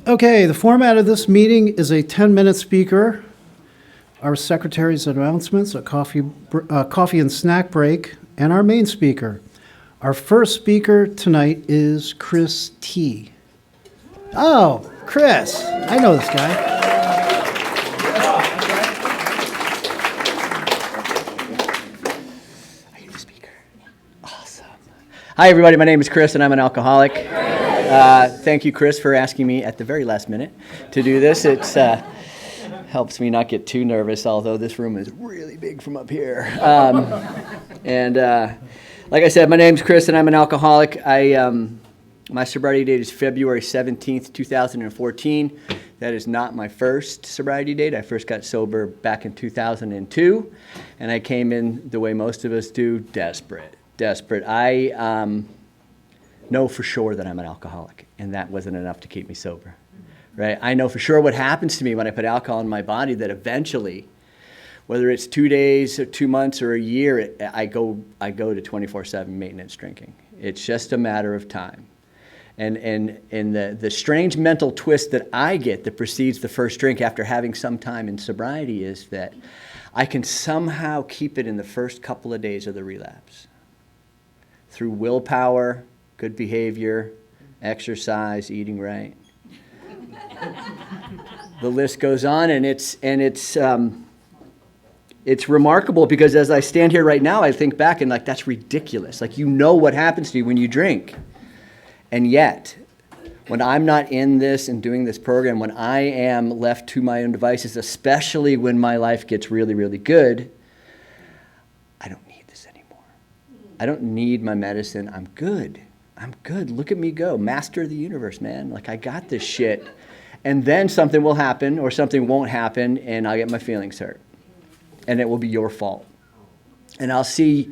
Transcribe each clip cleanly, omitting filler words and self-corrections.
Okay, the format of this meeting is a 10-minute speaker, our secretary's announcements, a coffee and snack break, and our main speaker. Our first speaker tonight is Christy. Oh, Chris. I know this guy. Are you the speaker? Awesome. Hi, everybody. My name is Chris, and I'm an alcoholic. Thank you, Chris, for asking me at the very last minute to do this. It helps me not get too nervous, although this room is really big from up here. Like I said, my name's Chris, and I'm an alcoholic. My sobriety date is February 17th, 2014. That is not my first sobriety date. I first got sober back in 2002, and I came in the way most of us do, desperate. I know for sure that I'm an alcoholic, and that wasn't enough to keep me sober, right? I know for sure what happens to me when I put alcohol in my body, that eventually, whether it's 2 days or 2 months or a year, I go to 24/7 maintenance drinking. It's just a matter of time. And the strange mental twist that I get that precedes the first drink after having some time in sobriety is that I can somehow keep it in the first couple of days of the relapse. Through willpower, good behavior, exercise, eating right. The list goes on, and it's remarkable because as I stand here right now, I think back and that's ridiculous. You know what happens to you when you drink. And yet, when I'm not in this and doing this program, when I am left to my own devices, especially when my life gets really, really good, I don't need this anymore. I don't need my medicine. I'm good. Look at me go. Master of the universe, man. I got this shit. And then something will happen or something won't happen, and I'll get my feelings hurt. And it will be your fault. And I'll see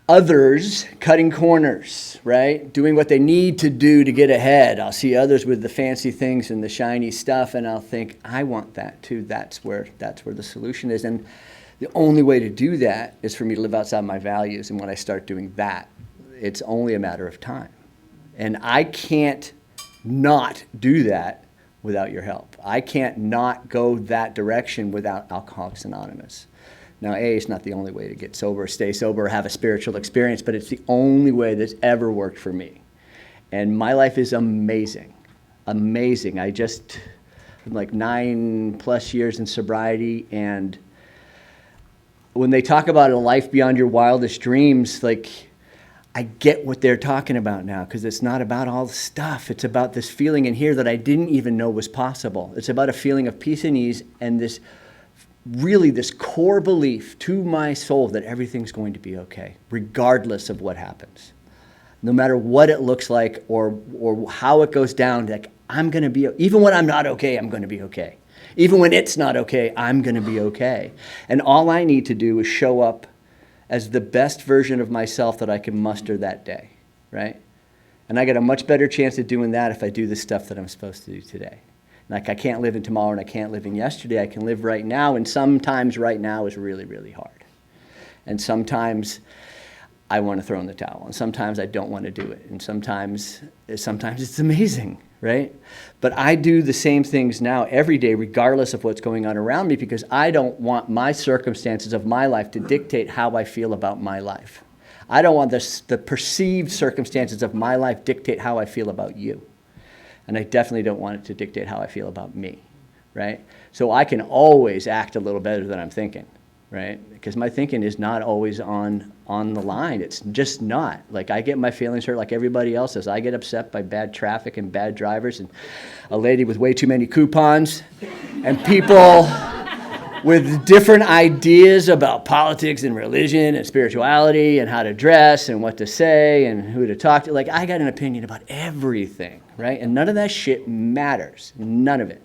others cutting corners, right? Doing what they need to do to get ahead. I'll see others with the fancy things and the shiny stuff, and I'll think, I want that too. That's where the solution is. And the only way to do that is for me to live outside my values. And when I start doing that, it's only a matter of time. And I can't not do that without your help. I can't not go that direction without Alcoholics Anonymous. Now, it's not the only way to get sober, stay sober, or have a spiritual experience, but it's the only way that's ever worked for me. And my life is amazing. Amazing. I'm 9+ years in sobriety, and when they talk about a life beyond your wildest dreams, I get what they're talking about now, because it's not about all the stuff. It's about this feeling in here that I didn't even know was possible. It's about a feeling of peace and ease and this core belief to my soul that everything's going to be okay, regardless of what happens. No matter what it looks like or how it goes down, I'm going to be, even when I'm not okay, I'm going to be okay. Even when it's not okay, I'm going to be okay. And all I need to do is show up as the best version of myself that I can muster that day, right? And I get a much better chance of doing that if I do the stuff that I'm supposed to do today. I can't live in tomorrow and I can't live in yesterday. I can live right now, and sometimes right now is really, really hard. And sometimes I want to throw in the towel, and sometimes I don't want to do it, and sometimes it's amazing, right? But I do the same things now every day, regardless of what's going on around me, because I don't want my circumstances of my life to dictate how I feel about my life. I don't want the perceived circumstances of my life dictate how I feel about you. And I definitely don't want it to dictate how I feel about me, right? So I can always act a little better than I'm thinking, right? Because my thinking is not always on the line. It's just not. I get my feelings hurt like everybody else does. I get upset by bad traffic and bad drivers and a lady with way too many coupons and people with different ideas about politics and religion and spirituality and how to dress and what to say and who to talk to. I got an opinion about everything, right? And none of that shit matters. None of it.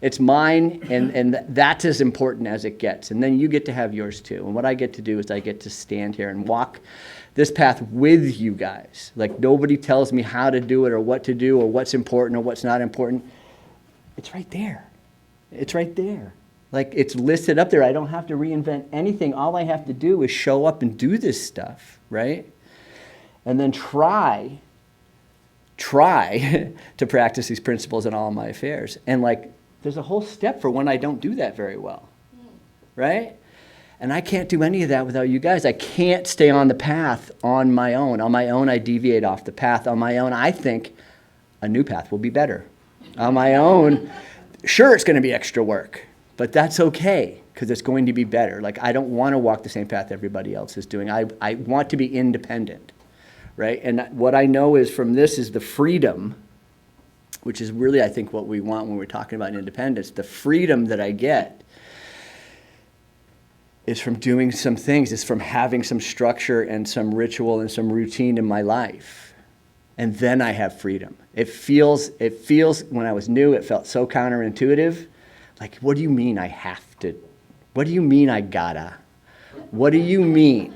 It's mine, and that's as important as it gets. And then you get to have yours too. And what I get to do is I get to stand here and walk this path with you guys. Nobody tells me how to do it or what to do or what's important or what's not important. It's right there. It's right there. It's listed up there. I don't have to reinvent anything. All I have to do is show up and do this stuff, right? And then try try to practice these principles in all my affairs. And like, there's a whole step for when I don't do that very well, right? And I can't do any of that without you guys. I can't stay on the path on my own. On my own, I deviate off the path. On my own, I think a new path will be better. On my own, sure, it's going to be extra work, but that's okay because it's going to be better. Like, I don't want to walk the same path everybody else is doing. I want to be independent, right? And what I know is from this is the freedom, which is really, I think, what we want when we're talking about independence. The freedom that I get is from doing some things. It's from having some structure and some ritual and some routine in my life. And then I have freedom. It feels, when I was new, it felt so counterintuitive. Like, what do you mean I have to? What do you mean I gotta? What do you mean?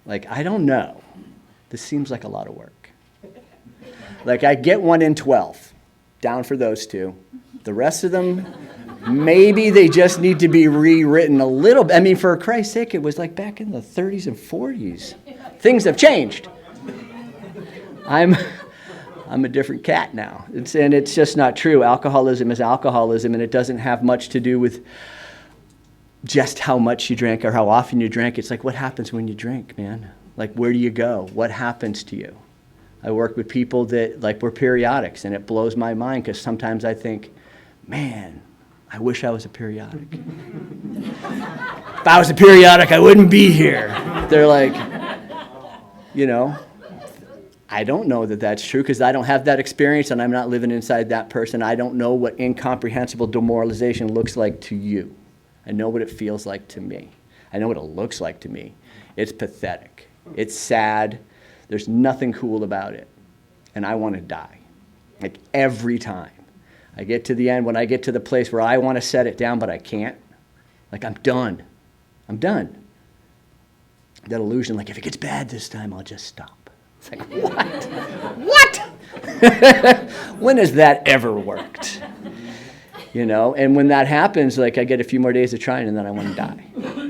Like, I don't know. This seems like a lot of work. Like, I get 1 in 12. Down for those two. The rest of them, maybe they just need to be rewritten a little bit. I mean, for Christ's sake, it was like back in the 30s and 40s. Things have changed. I'm a different cat now. And it's just not true. Alcoholism is alcoholism, and it doesn't have much to do with just how much you drank or how often you drank. It's like, what happens when you drink, man? Like, where do you go? What happens to you? I work with people that, like, were periodics, and it blows my mind because sometimes I think, man, I wish I was a periodic. If I was a periodic, I wouldn't be here. They're like, you know, I don't know that that's true because I don't have that experience and I'm not living inside that person. I don't know what incomprehensible demoralization looks like to you. I know what it feels like to me. I know what it looks like to me. It's pathetic. It's sad. There's nothing cool about it. And I want to die. Like, every time. I get to the end, when I get to the place where I want to set it down, but I can't. Like, I'm done. I'm done. That illusion, like, if it gets bad this time, I'll just stop. It's like, what? What? When has that ever worked? You know, and when that happens, like, I get a few more days of trying, and then I want to die.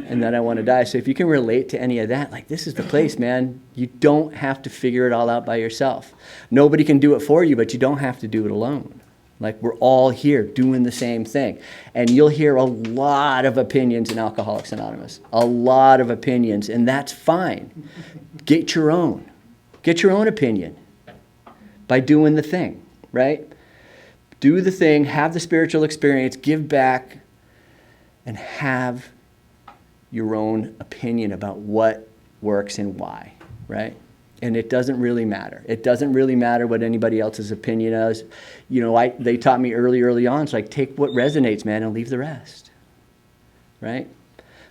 And then I want to die. So if you can relate to any of that, like, this is the place, man. You don't have to figure it all out by yourself. Nobody can do it for you, but you don't have to do it alone. Like, we're all here doing the same thing. And you'll hear a lot of opinions in Alcoholics Anonymous. A lot of opinions, and that's fine. Get your own. Get your own opinion by doing the thing, right? Do the thing, have the spiritual experience, give back, and have your own opinion about what works and why, right? And it doesn't really matter. It doesn't really matter what anybody else's opinion is. You know, they taught me early on, it's like, take what resonates, man, and leave the rest, right?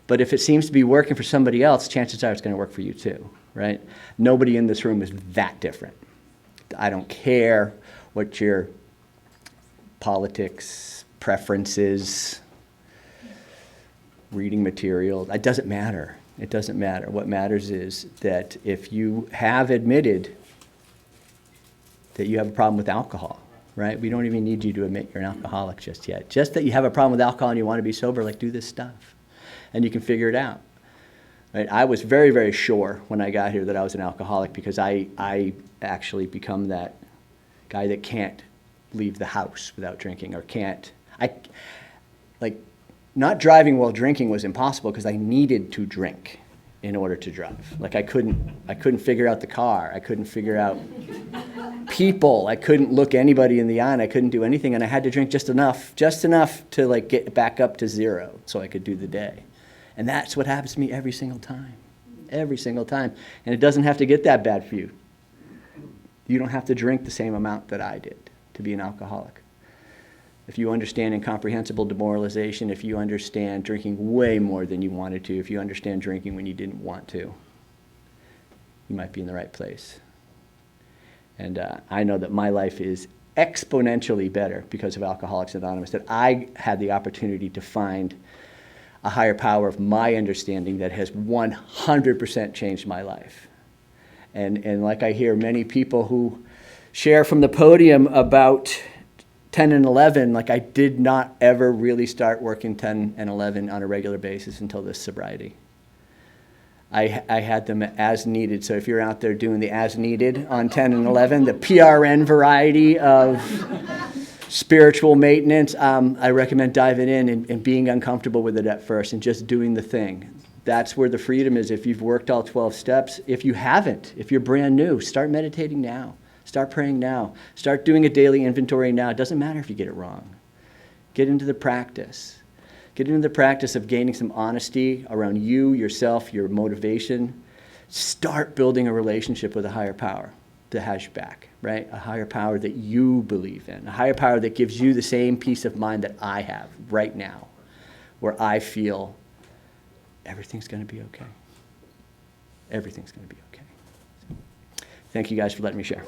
But if it seems to be working for somebody else, chances are it's going to work for you too, right? Nobody in this room is that different. I don't care what your politics, preferences, reading material, it doesn't matter. It doesn't matter. What matters is that if you have admitted that you have a problem with alcohol, right? We don't even need you to admit you're an alcoholic just yet. Just that you have a problem with alcohol and you want to be sober, like, do this stuff. And you can figure it out. Right? I was very, very sure when I got here that I was an alcoholic because I actually become that guy that can't leave the house without drinking or can't. Not driving while drinking was impossible because I needed to drink in order to drive. Like, I couldn't figure out the car. I couldn't figure out people. I couldn't look anybody in the eye, and I couldn't do anything, and I had to drink just enough to, like, get back up to 0 so I could do the day. And that's what happens to me every single time. Every single time. And it doesn't have to get that bad for you. You don't have to drink the same amount that I did to be an alcoholic. If you understand incomprehensible demoralization, if you understand drinking way more than you wanted to, if you understand drinking when you didn't want to, you might be in the right place. And I know that my life is exponentially better because of Alcoholics Anonymous, that I had the opportunity to find a higher power of my understanding that has 100% changed my life. And like I hear many people who share from the podium about 10 and 11, like, I did not ever really start working 10 and 11 on a regular basis until this sobriety. I had them as needed. So if you're out there doing the as needed on 10 and 11, the PRN variety of spiritual maintenance, I recommend diving in and being uncomfortable with it at first and just doing the thing. That's where the freedom is. If you've worked all 12 steps, if you haven't, if you're brand new, start meditating now. Start praying now. Start doing a daily inventory now. It doesn't matter if you get it wrong. Get into the practice. Get into the practice of gaining some honesty around you, yourself, your motivation. Start building a relationship with a higher power that has your back, right? A higher power that you believe in. A higher power that gives you the same peace of mind that I have right now, where I feel everything's going to be okay. Everything's going to be okay. So, thank you guys for letting me share.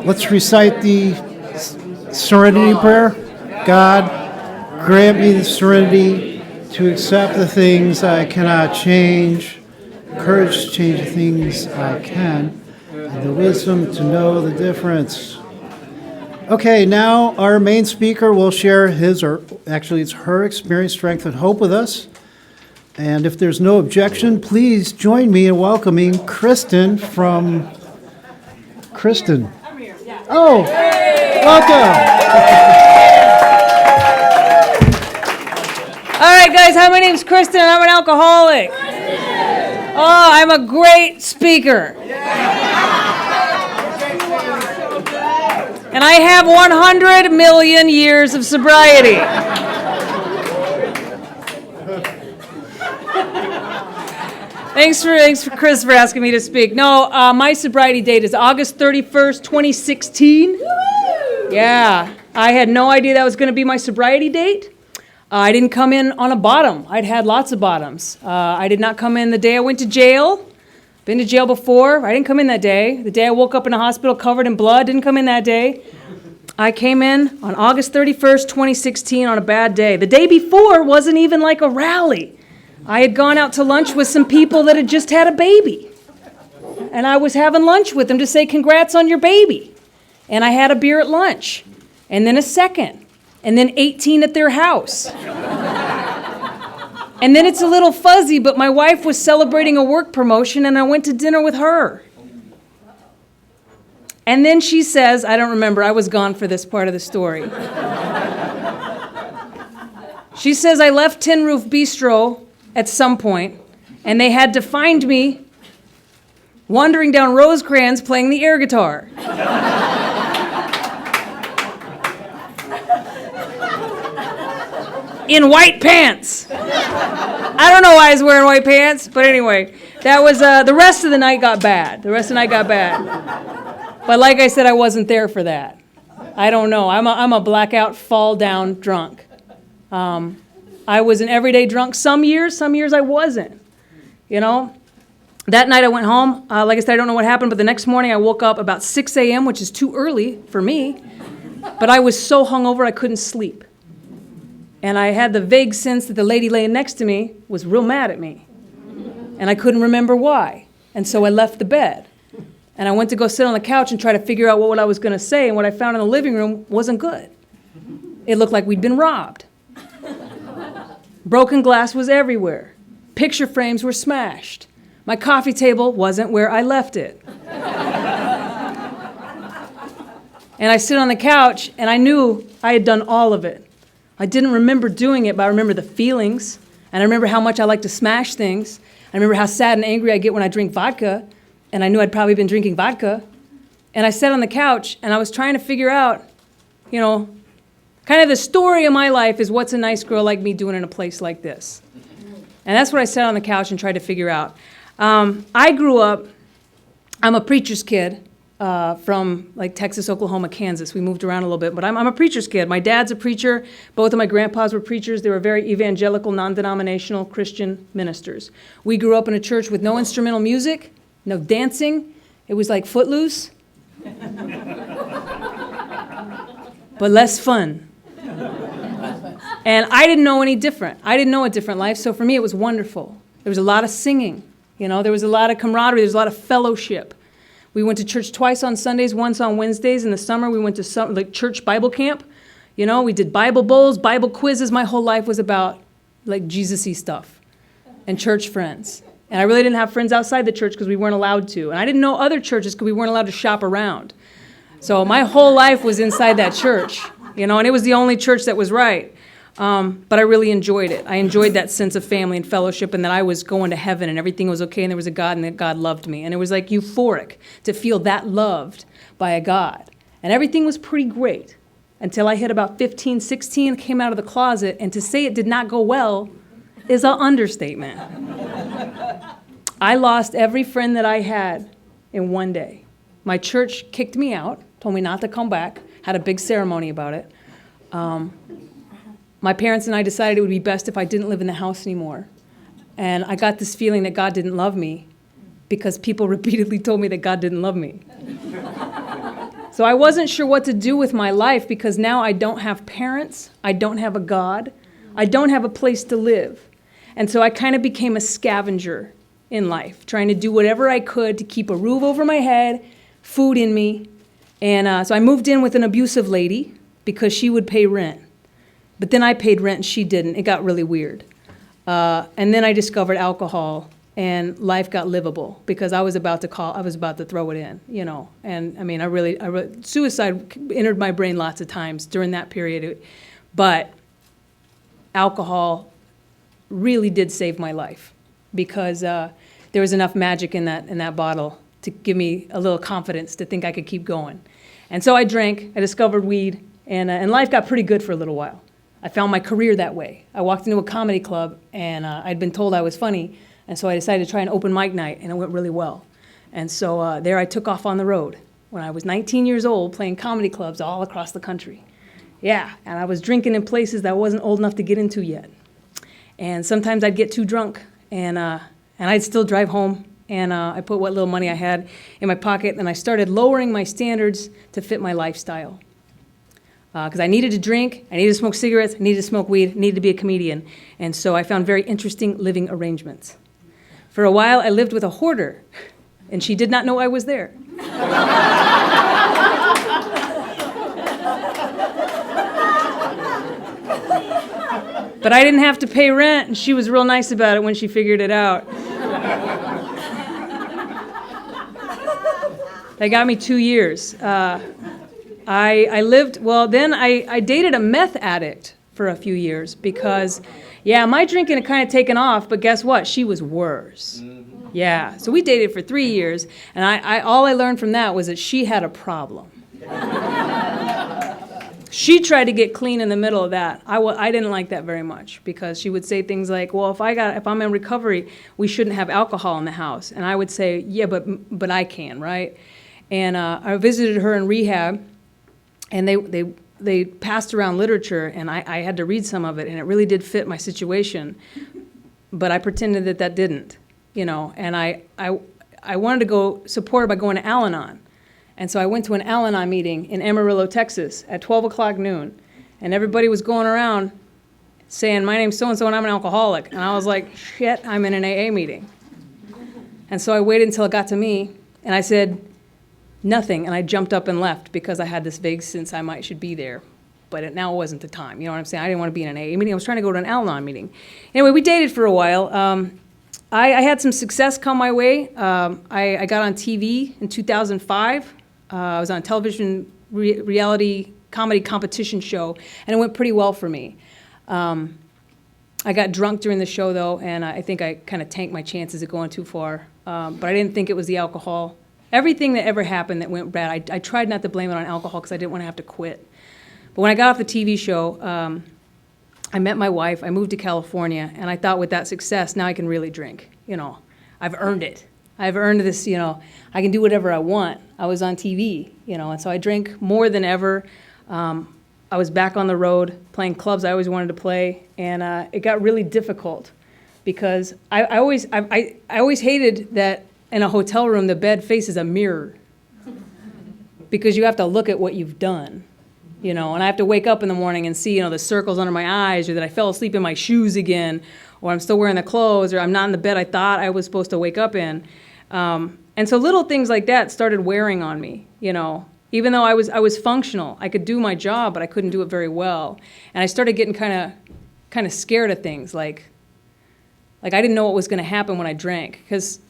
Let's recite the serenity prayer. God, grant me the serenity to accept the things I cannot change, courage to change the things I can, and the wisdom to know the difference. Okay, now our main speaker will share his, or actually it's her experience, strength, and hope with us. And if there's no objection, please join me in welcoming Kristen from... Kristen. I'm here. Yeah. Oh, welcome. All right, guys. Hi, my name's Kristen, and I'm an alcoholic. Oh, I'm a great speaker. And I have 100 million years of sobriety. Thanks for Chris for asking me to speak. No, my sobriety date is August 31st, 2016. Yeah, I had no idea that was going to be my sobriety date. I didn't come in on a bottom. I'd had lots of bottoms. I did not come in the day I went to jail. Been to jail before. I didn't come in that day. The day I woke up in a hospital covered in blood, didn't come in that day. I came in on August 31st, 2016 on a bad day. The day before wasn't even like a rally. I had gone out to lunch with some people that had just had a baby. And I was having lunch with them to say, congrats on your baby. And I had a beer at lunch. And then a second. And then 18 at their house. And then it's a little fuzzy, but my wife was celebrating a work promotion and I went to dinner with her. And then she says, I don't remember, I was gone for this part of the story. She says, I left Tin Roof Bistro at some point, and they had to find me wandering down Rosecrans playing the air guitar. In white pants. I don't know why I was wearing white pants, but anyway, that was, the rest of the night got bad. But like I said, I wasn't there for that. I don't know. I'm a blackout, fall down drunk. I was an everyday drunk some years I wasn't. You know? That night I went home. Like I said, I don't know what happened, but the next morning I woke up about 6 a.m., which is too early for me. But I was so hungover I couldn't sleep. And I had the vague sense that the lady laying next to me was real mad at me. And I couldn't remember why. And so I left the bed. And I went to go sit on the couch and try to figure out what I was going to say. And what I found in the living room wasn't good. It looked like we'd been robbed. Broken glass was everywhere. Picture frames were smashed. My coffee table wasn't where I left it. And I sit on the couch, and I knew I had done all of it. I didn't remember doing it, but I remember the feelings, and I remember how much I like to smash things. I remember how sad and angry I get when I drink vodka, and I knew I'd probably been drinking vodka. And I sat on the couch, and I was trying to figure out, you know, kind of the story of my life is what's a nice girl like me doing in a place like this? And that's what I sat on the couch and tried to figure out. I grew up, I'm a preacher's kid from like Texas, Oklahoma, Kansas. We moved around a little bit, but I'm a preacher's kid. My dad's a preacher. Both of my grandpas were preachers. They were very evangelical, non-denominational Christian ministers. We grew up in a church with no instrumental music, no dancing. It was like Footloose, but less fun. And I didn't know any different. I didn't know a different life, so for me it was wonderful. There was a lot of singing. There was a lot of camaraderie. There was a lot of fellowship. We went to church twice on Sundays, once on Wednesdays. In the summer, we went to church Bible camp. We did Bible bowls, Bible quizzes. My whole life was about Jesus-y stuff and church friends. And I really didn't have friends outside the church because we weren't allowed to. And I didn't know other churches because we weren't allowed to shop around. So my whole life was inside that church, and it was the only church that was right. But I really enjoyed it. I enjoyed that sense of family and fellowship, and that I was going to heaven and everything was okay and there was a God and that God loved me. And it was euphoric to feel that loved by a God. And everything was pretty great until I hit about 15, 16, came out of the closet, and to say it did not go well is an understatement. I lost every friend that I had in one day. My church kicked me out, told me not to come back, had a big ceremony about it. My parents and I decided it would be best if I didn't live in the house anymore. And I got this feeling that God didn't love me because people repeatedly told me that God didn't love me. So I wasn't sure what to do with my life because now I don't have parents, I don't have a God, I don't have a place to live. And so I kind of became a scavenger in life, trying to do whatever I could to keep a roof over my head, food in me. And so I moved in with an abusive lady because she would pay rent. But then I paid rent and she didn't. It got really weird. And then I discovered alcohol, and life got livable because I was about to throw it in, And I mean, suicide entered my brain lots of times during that period. But alcohol really did save my life because there was enough magic in that bottle to give me a little confidence to think I could keep going. And so I drank, I discovered weed, and life got pretty good for a little while. I found my career that way. I walked into a comedy club, and I'd been told I was funny, and so I decided to try an open mic night, and it went really well. And so there I took off on the road when I was 19 years old, playing comedy clubs all across the country. Yeah, and I was drinking in places that I wasn't old enough to get into yet. And sometimes I'd get too drunk, and I'd still drive home, and I put what little money I had in my pocket, and I started lowering my standards to fit my lifestyle. Because I needed to drink, I needed to smoke cigarettes, I needed to smoke weed, I needed to be a comedian. And so I found very interesting living arrangements. For a while, I lived with a hoarder, and she did not know I was there. But I didn't have to pay rent, and she was real nice about it when she figured it out. That got me 2 years. I dated a meth addict for a few years because, my drinking had kind of taken off, but guess what? She was worse. Mm-hmm. Yeah, so we dated for 3 years, and all I learned from that was that she had a problem. She tried to get clean in the middle of that. I didn't like that very much because she would say things like, well, if I'm in recovery, we shouldn't have alcohol in the house. And I would say, yeah, but I can, right? And I visited her in rehab, and they passed around literature, and I had to read some of it, and it really did fit my situation. But I pretended that didn't, and I wanted to go support her by going to Al-Anon. And so I went to an Al-Anon meeting in Amarillo, Texas at 12 o'clock noon, and everybody was going around saying, my name's so-and-so and I'm an alcoholic. And I was like, shit, I'm in an AA meeting. And so I waited until it got to me, and I said, nothing, and I jumped up and left because I had this vague sense I should be there. But now wasn't the time, you know what I'm saying? I didn't want to be in an AA meeting. I was trying to go to an Al-Anon meeting. Anyway, we dated for a while. I had some success come my way. I got on TV in 2005. I was on a television reality comedy competition show, and it went pretty well for me. I got drunk during the show, though, and I think I kind of tanked my chances of going too far. But I didn't think it was the alcohol. Everything that ever happened that went bad, I tried not to blame it on alcohol because I didn't want to have to quit. But when I got off the TV show, I met my wife, I moved to California, and I thought with that success, now I can really drink. I've earned it. I've earned this, I can do whatever I want. I was on TV, and so I drank more than ever. I was back on the road playing clubs I always wanted to play, and it got really difficult because I always hated that in a hotel room the bed faces a mirror because you have to look at what you've done, and I have to wake up in the morning and see, the circles under my eyes, or that I fell asleep in my shoes again, or I'm still wearing the clothes, or I'm not in the bed I thought I was supposed to wake up in. And so little things like that started wearing on me, you know. Even though I was functional, I could do my job, but I couldn't do it very well. And I started getting kind of scared of things, like I didn't know what was going to happen when I drank, because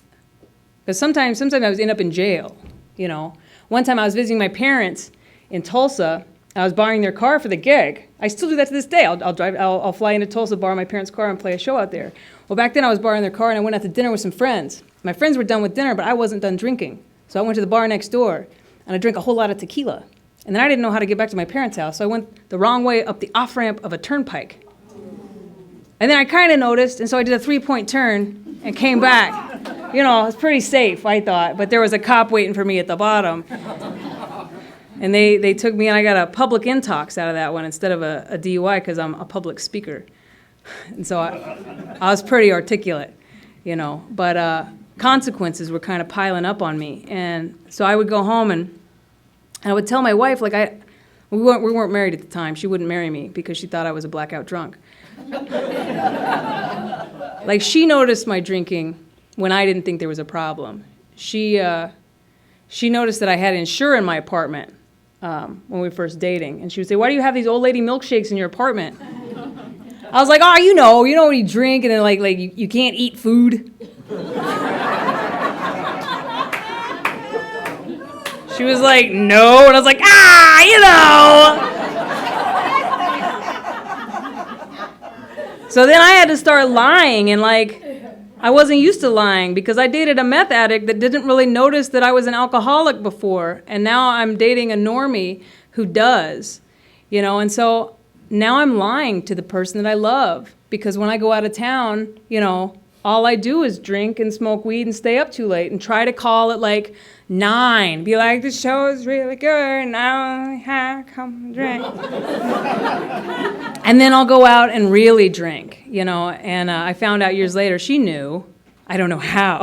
sometimes I was end up in jail, you know. One time I was visiting my parents in Tulsa. I was borrowing their car for the gig. I still do that to this day. I'll fly into Tulsa, borrow my parents' car, and play a show out there. Well, back then I was borrowing their car, and I went out to dinner with some friends. My friends were done with dinner, but I wasn't done drinking. So I went to the bar next door, and I drank a whole lot of tequila. And then I didn't know how to get back to my parents' house, so I went the wrong way up the off-ramp of a turnpike. And then I kind of noticed, and so I did a 3-point turn and came back. You know, it was pretty safe, I thought, but there was a cop waiting for me at the bottom. And they took me, and I got a public intox out of that one instead of a DUI, because I'm a public speaker. And so I was pretty articulate, you know, but consequences were kind of piling up on me. And so I would go home, and I would tell my wife, like, we weren't married at the time. She wouldn't marry me because she thought I was a blackout drunk. Like, she noticed my drinking when I didn't think there was a problem. She noticed that I had Ensure in my apartment when we were first dating. And she would say, "Why do you have these old lady milkshakes in your apartment?" I was like, "Oh, you know when you drink and then like you can't eat food." She was like, "No," and I was like, you know. So then I had to start lying, and like, I wasn't used to lying because I dated a meth addict that didn't really notice that I was an alcoholic before, and now I'm dating a normie who does, you know, and so now I'm lying to the person that I love, because when I go out of town, you know, all I do is drink and smoke weed and stay up too late and try to call at like 9. Be like, "The show is really good, now I come drink." And then I'll go out and really drink, you know, and I found out years later she knew. I don't know how.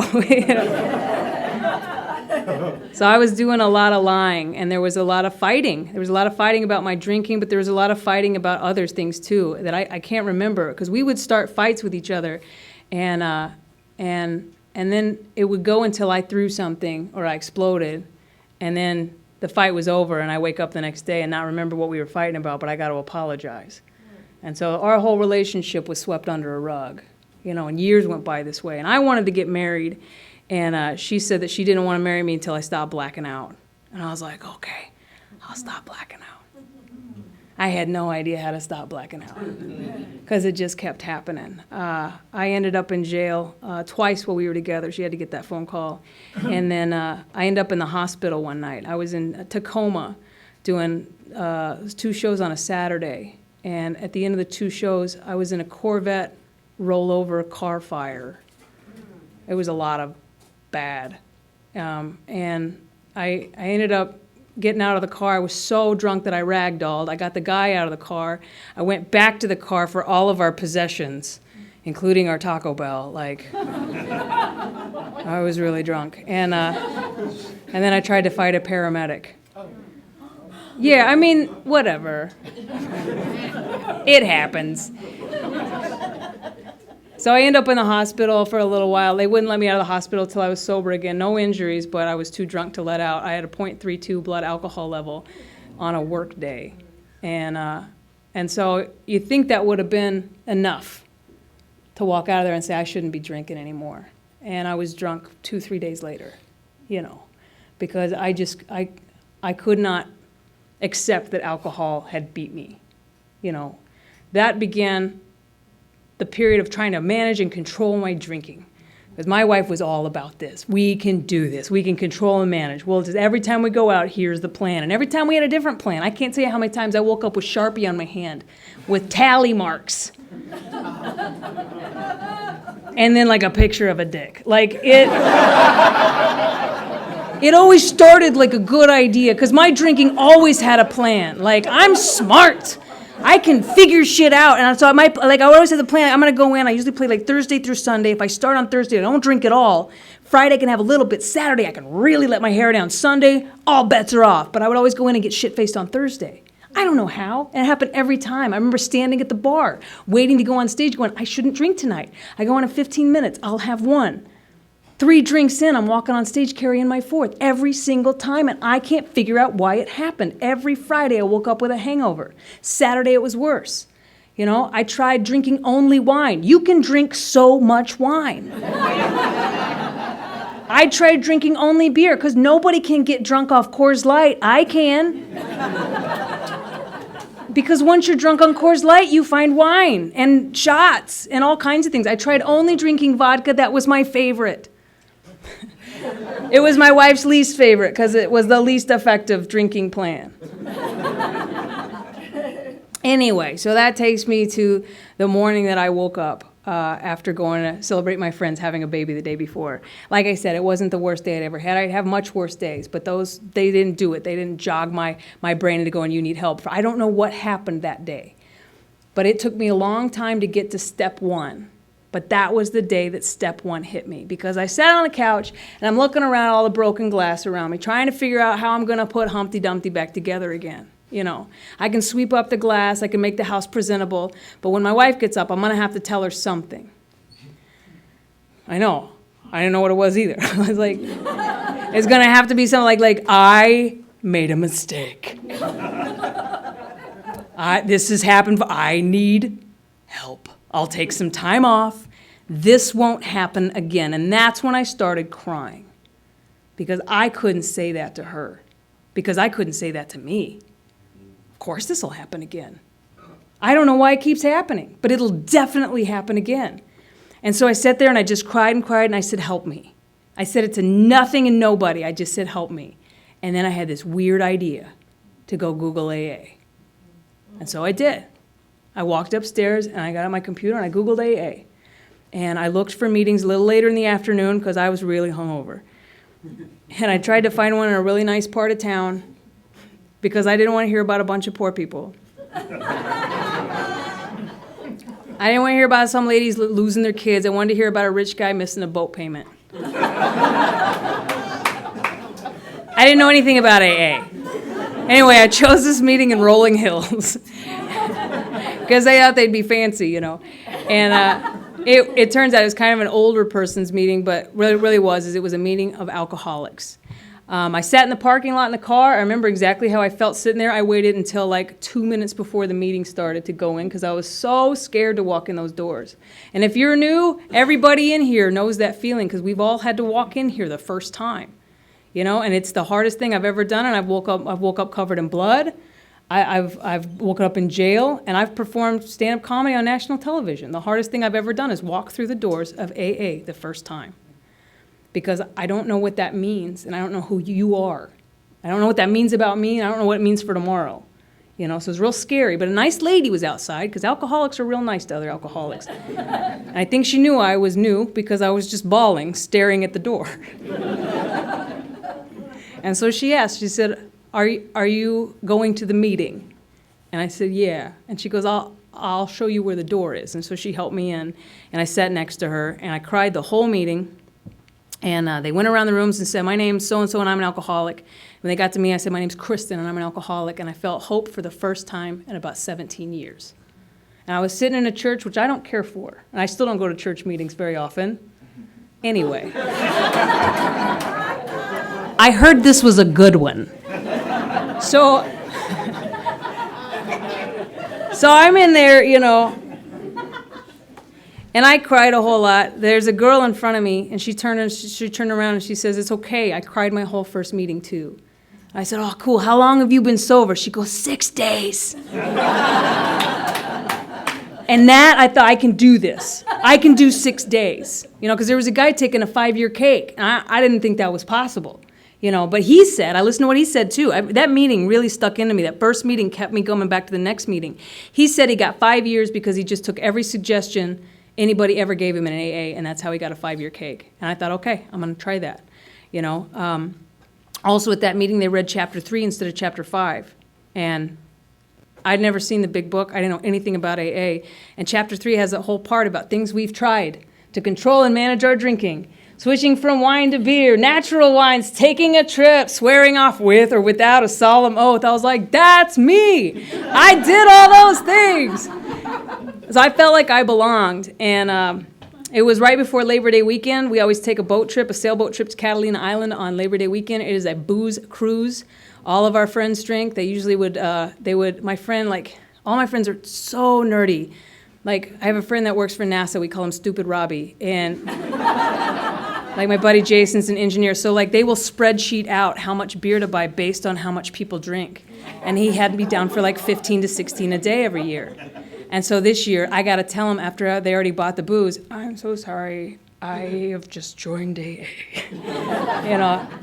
So I was doing a lot of lying, and there was a lot of fighting. There was a lot of fighting about my drinking, but there was a lot of fighting about other things too that I can't remember, because we would start fights with each other, and then it would go until I threw something or I exploded, and then the fight was over, and I wake up the next day and not remember what we were fighting about, but I got to apologize. And so our whole relationship was swept under a rug, you know, and years went by this way. And I wanted to get married, and she said that she didn't want to marry me until I stopped blacking out. And I was like, okay, I'll stop blacking out. I had no idea how to stop blacking out because it just kept happening. I ended up in jail twice while we were together. She had to get that phone call. And then I ended up in the hospital one night. I was in Tacoma doing 2 shows on a Saturday. And at the end of the 2 shows, I was in a Corvette rollover car fire. It was a lot of bad. And I ended up getting out of the car. I was so drunk that I ragdolled. I got the guy out of the car. I went back to the car for all of our possessions, including our Taco Bell. Like, I was really drunk. And then I tried to fight a paramedic. Yeah, I mean, whatever. It happens. So I ended up in the hospital for a little while. They wouldn't let me out of the hospital till I was sober again. No injuries, but I was too drunk to let out. I had a .32 blood alcohol level on a work day. And so you think that would have been enough to walk out of there and say, I shouldn't be drinking anymore. And I was drunk 2-3 days later, you know, because I could not accept that alcohol had beat me, you know. That began the period of trying to manage and control my drinking. Because my wife was all about this. We can do this. We can control and manage. Well, just every time we go out, here's the plan. And every time we had a different plan. I can't tell you how many times I woke up with Sharpie on my hand with tally marks. And then like a picture of a dick. Like it always started like a good idea, because my drinking always had a plan. Like, I'm smart. I can figure shit out. And so I always had the plan. I'm going to go in. I usually play like Thursday through Sunday. If I start on Thursday, I don't drink at all. Friday, I can have a little bit. Saturday, I can really let my hair down. Sunday, all bets are off. But I would always go in and get shit-faced on Thursday. I don't know how. And it happened every time. I remember standing at the bar, waiting to go on stage, going, I shouldn't drink tonight. I go on in 15 minutes. I'll have one. 3 drinks in, I'm walking on stage carrying my 4th every single time, and I can't figure out why it happened. Every Friday I woke up with a hangover. Saturday it was worse. You know, I tried drinking only wine. You can drink so much wine. I tried drinking only beer because nobody can get drunk off Coors Light. I can. Because once you're drunk on Coors Light, you find wine and shots and all kinds of things. I tried only drinking vodka. That was my favorite. It was my wife's least favorite because it was the least effective drinking plan. Anyway, so that takes me to the morning that I woke up after going to celebrate my friends having a baby the day before. Like I said, it wasn't the worst day I'd ever had. I'd have much worse days, but they didn't do it. They didn't jog my brain into going, you need help. I don't know what happened that day, but it took me a long time to get to step 1. But that was the day that step 1 hit me, because I sat on the couch and I'm looking around all the broken glass around me, trying to figure out how I'm going to put Humpty Dumpty back together again. You know, I can sweep up the glass, I can make the house presentable, but when my wife gets up, I'm going to have to tell her something. I know. I didn't know what it was either. I was like, it's going to have to be something like I made a mistake. This has happened. I need help. I'll take some time off. This won't happen again. And that's when I started crying, because I couldn't say that to her, because I couldn't say that to me. Of course this will happen again. I don't know why it keeps happening, but it'll definitely happen again. And so I sat there and I just cried and I said, help me. I said it to nothing and nobody. I just said, help me. And then I had this weird idea to go Google AA. And so I did. I walked upstairs and I got on my computer and I Googled AA. And I looked for meetings a little later in the afternoon because I was really hungover. And I tried to find one in a really nice part of town because I didn't want to hear about a bunch of poor people. I didn't want to hear about some ladies losing their kids. I wanted to hear about a rich guy missing a boat payment. I didn't know anything about AA. Anyway, I chose this meeting in Rolling Hills because they thought they'd be fancy, you know. And it turns out it was kind of an older person's meeting, but what it really was is it was a meeting of alcoholics. I sat in the parking lot in the car. I remember exactly how I felt sitting there. I waited until like 2 minutes before the meeting started to go in because I was so scared to walk in those doors. And if you're new, everybody in here knows that feeling because we've all had to walk in here the first time. You know, and it's the hardest thing I've ever done, and I've woke up covered in blood. I've woken up in jail, and I've performed stand-up comedy on national television. The hardest thing I've ever done is walk through the doors of AA the first time, because I don't know what that means, and I don't know who you are. I don't know what that means about me, and I don't know what it means for tomorrow. You know, so it's real scary. But a nice lady was outside, because alcoholics are real nice to other alcoholics. And I think she knew I was new because I was just bawling, staring at the door. And so she asked, she said, are you going to the meeting? And I said, yeah. And she goes, I'll show you where the door is. And so she helped me in, and I sat next to her, and I cried the whole meeting. And they went around the rooms and said, my name's so-and-so, and I'm an alcoholic. When they got to me, I said, my name's Kristen, and I'm an alcoholic. And I felt hope for the first time in about 17 years. And I was sitting in a church, which I don't care for. And I still don't go to church meetings very often. Anyway. I heard this was a good one. So I'm in there, you know, and I cried a whole lot. There's a girl in front of me, and she turned around and she says, it's okay, I cried my whole first meeting too. I said, oh, cool, how long have you been sober? She goes, 6 days. And that, I thought, I can do this. I can do 6 days. You know, because there was a guy taking a 5-year cake, and I didn't think that was possible. You know, but he said, I listened to what he said too. That meeting really stuck into me. That first meeting kept me going back to the next meeting. He said he got 5 years because he just took every suggestion anybody ever gave him in an AA, and that's how he got a 5-year cake. And I thought, okay, I'm going to try that. You know, also at that meeting, they read chapter 3 instead of chapter 5. And I'd never seen the big book. I didn't know anything about AA. And chapter 3 has a whole part about things we've tried to control and manage our drinking. switching from wine to beer, natural wines, taking a trip, swearing off with or without a solemn oath. I was like, that's me. I did all those things. So I felt like I belonged. And it was right before Labor Day weekend. We always take a sailboat trip to Catalina Island on Labor Day weekend. It is a booze cruise. All of our friends drink. They usually would, my friend, like, all my friends are so nerdy. Like, I have a friend that works for NASA. We call him Stupid Robbie. And like my buddy Jason's an engineer. So like they will spreadsheet out how much beer to buy based on how much people drink. And he had me down for like 15 to 16 a day every year. And so this year, I got to tell them after they already bought the booze, I'm so sorry, I have just joined AA.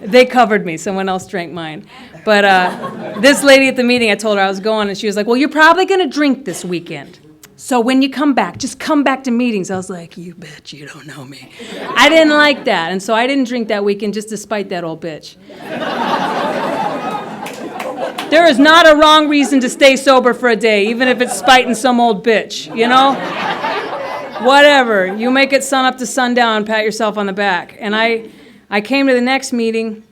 They covered me. Someone else drank mine. But this lady at the meeting, I told her I was going, and she was like, well, you're probably going to drink this weekend. So when you come back, just come back to meetings. I was like, you bitch, you don't know me. I didn't like that. And so I didn't drink that weekend just to spite that old bitch. There is not a wrong reason to stay sober for a day, even if it's spiting some old bitch, Whatever. You make it sun up to sundown, pat yourself on the back. And I came to the next meeting,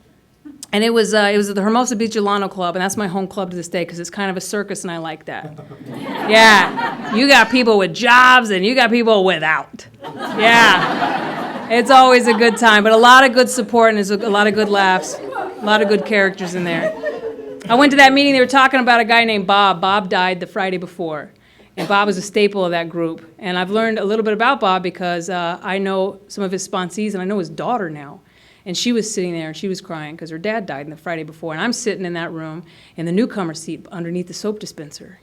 and it was at the Hermosa Beach Delano Club, and that's my home club to this day because it's kind of a circus, and I like that. Yeah. You got people with jobs, and you got people without. Yeah. It's always a good time, but a lot of good support, and there's a lot of good laughs, a lot of good characters in there. I went to that meeting, they were talking about a guy named Bob. Bob died the Friday before, and Bob was a staple of that group. And I've learned a little bit about Bob because I know some of his sponsees, and I know his daughter now. And she was sitting there, and she was crying because her dad died the Friday before. And I'm sitting in that room in the newcomer seat underneath the soap dispenser,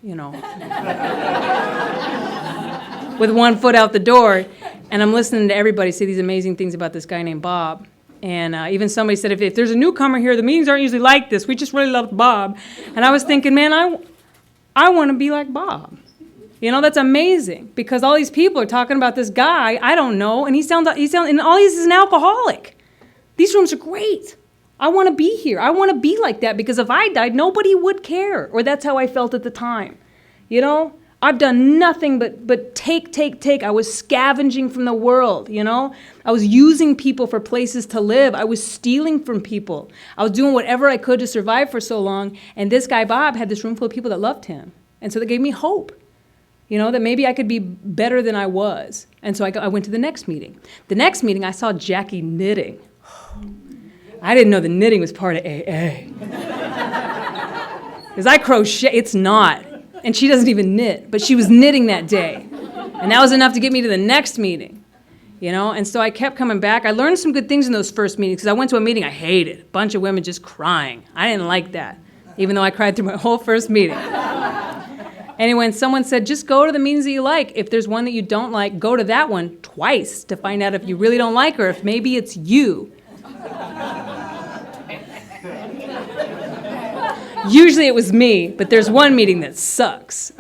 with one foot out the door. And I'm listening to everybody say these amazing things about this guy named Bob. And even somebody said, if there's a newcomer here, the meetings aren't usually like this. We just really love Bob. And I was thinking, man, I want to be like Bob. That's amazing because all these people are talking about this guy I don't know, and and all he's is an alcoholic. These rooms are great. I want to be here. I want to be like that because if I died, nobody would care. Or that's how I felt at the time. I've done nothing but take. I was scavenging from the world, I was using people for places to live. I was stealing from people. I was doing whatever I could to survive for so long. And this guy, Bob, had this room full of people that loved him. And so that gave me hope, that maybe I could be better than I was. And so I went to the next meeting. The next meeting, I saw Jackie knitting. I didn't know the knitting was part of AA. Because I crochet, it's not. And she doesn't even knit, but she was knitting that day. And that was enough to get me to the next meeting, And so I kept coming back. I learned some good things in those first meetings because I went to a meeting I hated. A bunch of women just crying. I didn't like that, even though I cried through my whole first meeting. Anyway, and someone said, just go to the meetings that you like. If there's one that you don't like, go to that one twice to find out if you really don't like her, if maybe it's you. Usually it was me, but there's one meeting that sucks.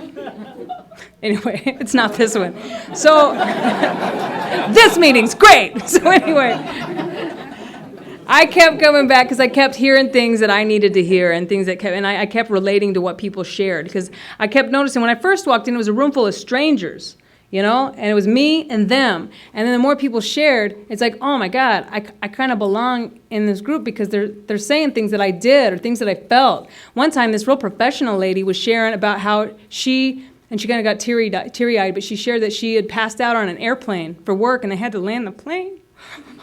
Anyway, it's not this one. So, this meeting's great. So anyway, I kept coming back because I kept hearing things that I needed to hear and things that I kept relating to what people shared because I kept noticing when I first walked in, it was a room full of strangers. And it was me and them. And then the more people shared, it's like, oh my God, I kind of belong in this group because they're saying things that I did or things that I felt. One time, this real professional lady was sharing about how she kind of got teary-eyed, but she shared that she had passed out on an airplane for work and they had to land the plane.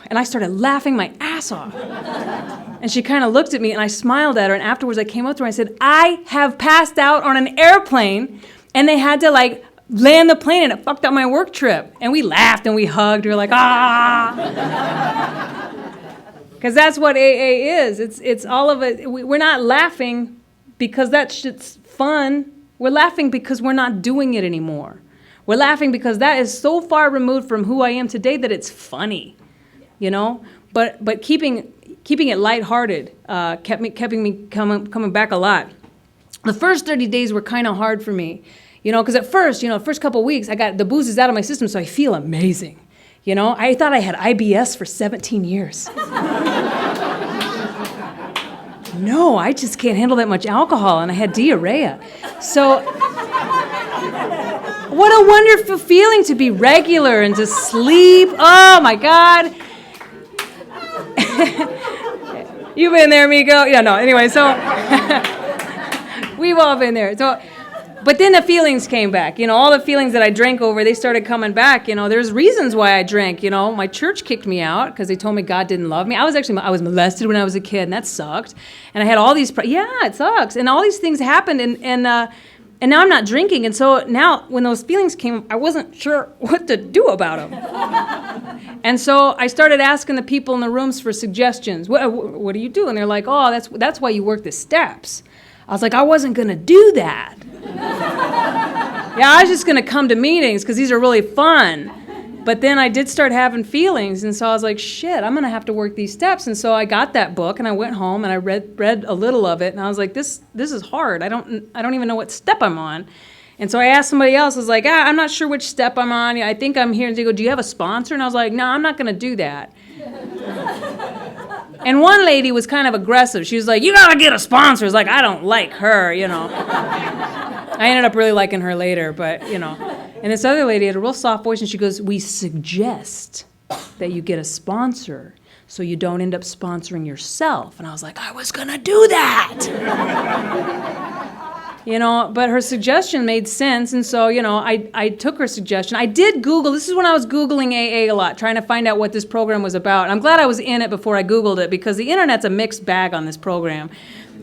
And I started laughing my ass off. And she kind of looked at me and I smiled at her. And afterwards, I came up to her and I said, I have passed out on an airplane and they had to land the plane and it fucked up my work trip. And we laughed and we hugged. We were like, ah. Because that's what AA is. It's all of it. We're not laughing because that shit's fun. We're laughing because we're not doing it anymore. We're laughing because that is so far removed from who I am today that it's funny, But keeping it lighthearted kept me coming back a lot. The first 30 days were kind of hard for me. Because at first, the first couple of weeks, I got the booze is out of my system, so I feel amazing. I thought I had IBS for 17 years. No, I just can't handle that much alcohol, and I had diarrhea. So, what a wonderful feeling to be regular and to sleep. Oh, my God. You've been there, Miko. Yeah, no. Anyway, so we've all been there. So, but then the feelings came back. All the feelings that I drank over, they started coming back. There's reasons why I drank. My church kicked me out because they told me God didn't love me. I was molested when I was a kid, and that sucked. And I had all these, it sucks. And all these things happened, and now I'm not drinking. And so now when those feelings came, I wasn't sure what to do about them. And so I started asking the people in the rooms for suggestions. What do you do? And they're like, oh, that's why you work the steps. I was like, I wasn't going to do that. Yeah, I was just going to come to meetings because these are really fun. But then I did start having feelings, and so I was like, shit, I'm going to have to work these steps. And so I got that book, and I went home, and I read a little of it, and I was like, this is hard. I don't even know what step I'm on. And so I asked somebody else, I was like, I'm not sure which step I'm on. I think I'm here. And they go, do you have a sponsor? And I was like, no, I'm not going to do that. And one lady was kind of aggressive. She was like, you got to get a sponsor. I was like, I don't like her, I ended up really liking her later, but, And this other lady had a real soft voice, and she goes, we suggest that you get a sponsor so you don't end up sponsoring yourself. And I was like, I was going to do that. But her suggestion made sense, and so, I took her suggestion. I did Google. This is when I was Googling AA a lot, trying to find out what this program was about. I'm glad I was in it before I Googled it, because the internet's a mixed bag on this program.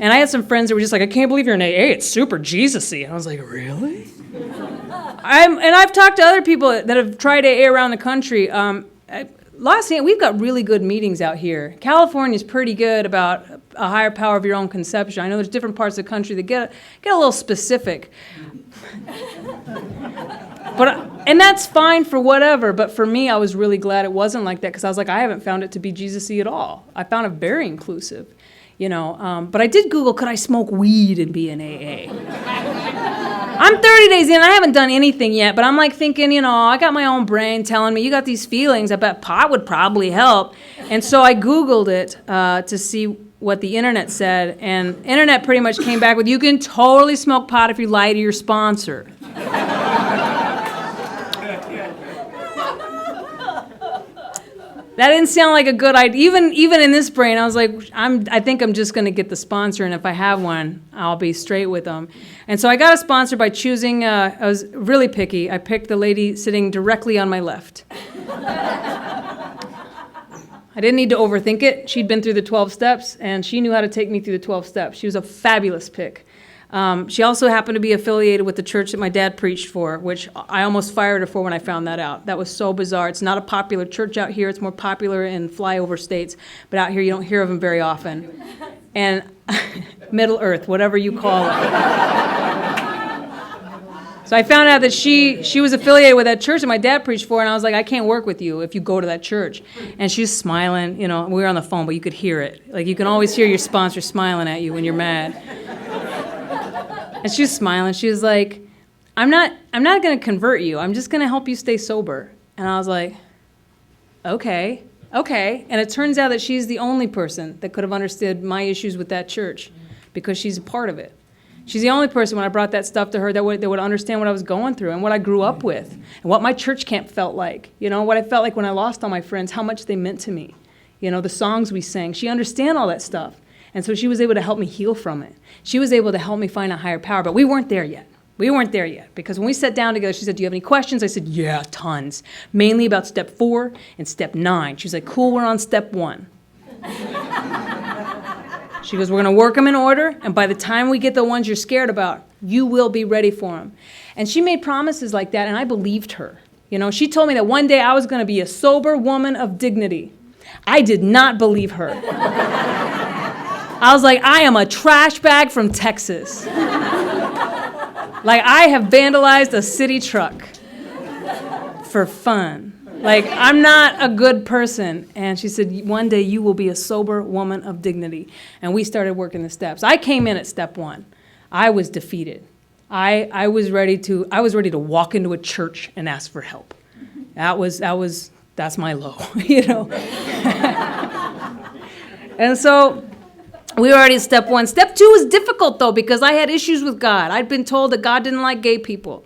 And I had some friends that were just like, I can't believe you're in AA. It's super Jesus-y. And I was like, really? I've talked to other people that have tried AA around the country. Los Angeles, we've got really good meetings out here. California's pretty good about a higher power of your own conception. I know there's different parts of the country that get a little specific. And that's fine for whatever, but for me, I was really glad it wasn't like that, because I was like, I haven't found it to be Jesus-y at all. I found it very inclusive, But I did Google, could I smoke weed and be in AA? I'm 30 days in. I haven't done anything yet, but I'm like thinking, I got my own brain telling me, you got these feelings. I bet pot would probably help. And so I Googled it to see what the internet said, and internet pretty much came back with, you can totally smoke pot if you lie to your sponsor. That didn't sound like a good idea. Even in this brain, I was like, I think I'm just going to get the sponsor, and if I have one, I'll be straight with them. And so I got a sponsor by choosing, I was really picky. I picked the lady sitting directly on my left. I didn't need to overthink it. She'd been through the 12 steps, and she knew how to take me through the 12 steps. She was a fabulous pick. She also happened to be affiliated with the church that my dad preached for, which I almost fired her for when I found that out. That was so bizarre. It's not a popular church out here. It's more popular in flyover states, but out here you don't hear of them very often. And Middle Earth, whatever you call it. So I found out that she was affiliated with that church that my dad preached for, and I was like, I can't work with you if you go to that church. And she's smiling. We were on the phone, but you could hear it. Like, you can always hear your sponsor smiling at you when you're mad. And she was smiling. She was like, I'm not going to convert you. I'm just going to help you stay sober. And I was like, okay. And it turns out that she's the only person that could have understood my issues with that church, because she's a part of it. She's the only person, when I brought that stuff to her, that would understand what I was going through and what I grew up with and what my church camp felt like. What I felt like when I lost all my friends, how much they meant to me. The songs we sang. She understand all that stuff. And so she was able to help me heal from it. She was able to help me find a higher power, but we weren't there yet. Because when we sat down together, she said, do you have any questions? I said, yeah, tons. Mainly about step 4 and step 9. She was like, cool, we're on step 1. She goes, we're going to work them in order, and by the time we get the ones you're scared about, you will be ready for them. And she made promises like that, and I believed her. She told me that one day I was going to be a sober woman of dignity. I did not believe her. I was like, I am a trash bag from Texas. Like, I have vandalized a city truck for fun. Like, I'm not a good person. And she said, one day you will be a sober woman of dignity. And we started working the steps. I came in at step 1. I was defeated. I was ready to walk into a church and ask for help. That's my low, And so we were already at step 1. Step 2 was difficult, though, because I had issues with God. I'd been told that God didn't like gay people.